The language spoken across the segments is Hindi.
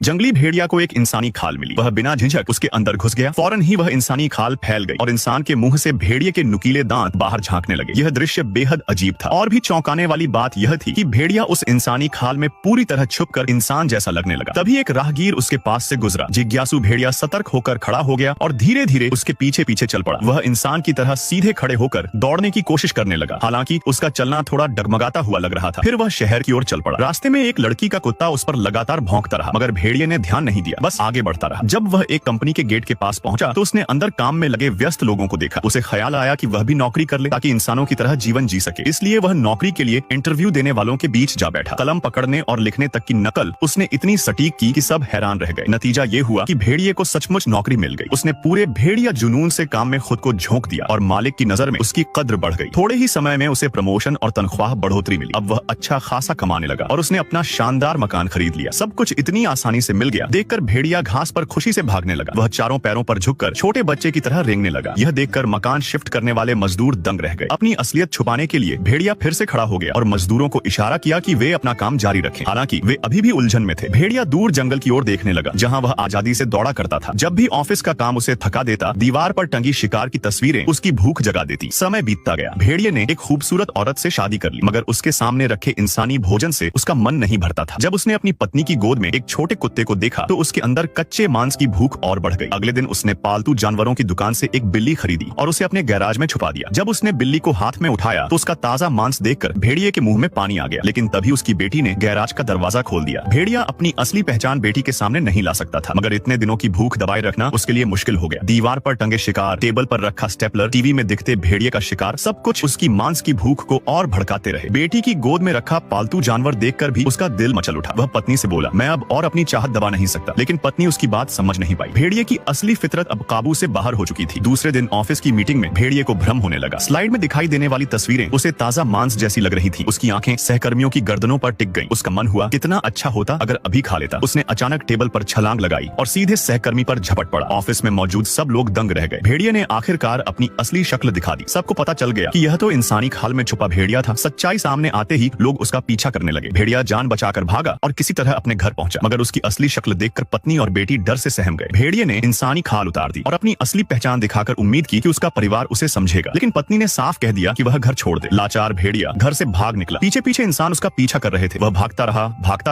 जंगली भेड़िया को एक इंसानी खाल मिली। वह बिना झिझक उसके अंदर घुस गया। फौरन ही वह इंसानी खाल फैल गई और इंसान के मुंह से भेड़िए के नुकीले दांत बाहर झांकने लगे। यह दृश्य बेहद अजीब था और भी चौंकाने वाली बात यह थी कि भेड़िया उस इंसानी खाल में पूरी तरह छुपकर इंसान जैसा लगने लगा। तभी एक राहगीर उसके पास से गुजरा। जिज्ञासु भेड़िया सतर्क होकर खड़ा हो गया और धीरे धीरे उसके पीछे पीछे चल पड़ा। वह इंसान की तरह सीधे खड़े होकर दौड़ने की कोशिश करने लगा। हालांकि उसका चलना थोड़ा डगमगाता हुआ लग रहा था। फिर वह शहर की ओर चल पड़ा। रास्ते में एक लड़की का कुत्ता उस पर लगातार भौंकता रहा, मगर भेड़िए ने ध्यान नहीं दिया, बस आगे बढ़ता रहा। जब वह एक कंपनी के गेट के पास पहुंचा तो उसने अंदर काम में लगे व्यस्त लोगों को देखा। उसे ख्याल आया कि वह भी नौकरी कर ले ताकि इंसानों की तरह जीवन जी सके। इसलिए वह नौकरी के लिए इंटरव्यू देने वालों के बीच जा बैठा। कलम पकड़ने और लिखने तक की नकल उसने इतनी सटीक की कि सब हैरान रह गए। नतीजा ये हुआ कि भेड़िए को सचमुच नौकरी मिल गई। उसने पूरे भेड़िया जुनून से काम में खुद को झोंक दिया और मालिक की नजर में उसकी कद्र बढ़ गई। थोड़े ही समय में उसे प्रमोशन और तनख्वाह बढ़ोतरी मिली। अब वह अच्छा खासा कमाने लगा और उसने अपना शानदार मकान खरीद लिया। सब कुछ इतनी आसानी से मिल गया। देखकर भेड़िया घास पर खुशी से भागने लगा। वह चारों पैरों पर झुककर छोटे बच्चे की तरह रेंगने लगा। यह देखकर मकान शिफ्ट करने वाले मजदूर दंग रह गए। अपनी असलियत छुपाने के लिए भेड़िया फिर से खड़ा हो गया और मजदूरों को इशारा किया कि वे अपना काम जारी रखें। हालांकि वे अभी भी उलझन में थे। भेड़िया दूर जंगल की ओर देखने लगा जहां वह आजादी से दौड़ा करता था। जब भी ऑफिस का काम उसे थका देता, दीवार पर टंगी शिकार की तस्वीरें उसकी भूख जगा देती। समय बीतता गया। भेड़िए ने एक खूबसूरत औरत से शादी कर ली, मगर उसके सामने रखे इंसानी भोजन से उसका मन नहीं भरता था। जब उसने अपनी पत्नी की गोद में एक छोटे कुत्ते को देखा तो उसके अंदर कच्चे मांस की भूख और बढ़ गई। अगले दिन उसने पालतू जानवरों की दुकान से एक बिल्ली खरीदी और उसे अपने गैराज में छुपा दिया। जब उसने बिल्ली को हाथ में उठाया तो उसका ताजा मांस देखकर भेड़िए के मुंह में पानी आ गया। लेकिन तभी उसकी बेटी ने गैराज का दरवाजा खोल दिया। भेड़िया अपनी असली पहचान बेटी के सामने नहीं ला सकता था, मगर इतने दिनों की भूख दबाए रखना उसके लिए मुश्किल हो गया। दीवार पर टंगे शिकार, टेबल पर रखा स्टेपलर, टीवी में दिखते भेड़िए का शिकार, सब कुछ उसकी मांस की भूख को और भड़काते रहे। बेटी की गोद में रखा पालतू जानवर देखकर भी उसका दिल मचल उठा। वह पत्नी से बोला, मैं अब और अपनी चाहत दबा नहीं सकता। लेकिन पत्नी उसकी बात समझ नहीं पाई। भेड़िए की असली फितरत अब काबू से बाहर हो चुकी थी। दूसरे दिन ऑफिस की मीटिंग में भेड़िए को भ्रम होने लगा। स्लाइड में दिखाई देने वाली तस्वीरें उसे ताजा मांस जैसी लग रही थी। उसकी आंखें सहकर्मियों की गर्दनों पर टिक गईं। उसका मन हुआ कितना अच्छा होता अगर अभी खा लेता। उसने अचानक टेबल पर छलांग लगाई और सीधे सहकर्मी पर झपट पड़ा। ऑफिस में मौजूद सब लोग दंग रह गए। भेड़िए ने आखिरकार अपनी असली शक्ल दिखा दी। सबको पता चल गया कि यह तो इंसानी खाल में छुपा भेड़िया था। सच्चाई सामने आते ही लोग उसका पीछा करने लगे। भेड़िया जान बचाकर भागा और किसी तरह अपने घर पहुंचा, मगर उसकी असली शक्ल देखकर पत्नी और बेटी डर से सहम गए। भेड़िए ने इंसानी खाल उतार दी और अपनी असली पहचान दिखाकर उम्मीद की कि उसका परिवार उसे समझेगा, लेकिन पत्नी ने साफ कह दिया कि वह घर छोड़ दे। लाचार भेड़िया घर से भाग निकला। पीछे पीछे इंसान उसका पीछा कर रहे थे। वह भागता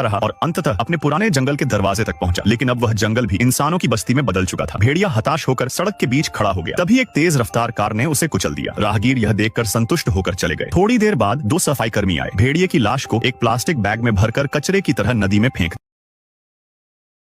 रहा और अंततः अपने पुराने जंगल के दरवाजे तक पहुंचा। लेकिन अब वह जंगल भी इंसानों की बस्ती में बदल चुका था। भेड़िया हताश होकर सड़क के बीच खड़ा हो गया। तभी एक तेज रफ्तार कार ने उसे कुचल दिया। राहगीर यह देखकर संतुष्ट होकर चले गए। थोड़ी देर बाद दो सफाई कर्मी आए। भेड़िए की लाश को एक प्लास्टिक बैग में भरकर कचरे की तरह नदी में फेंक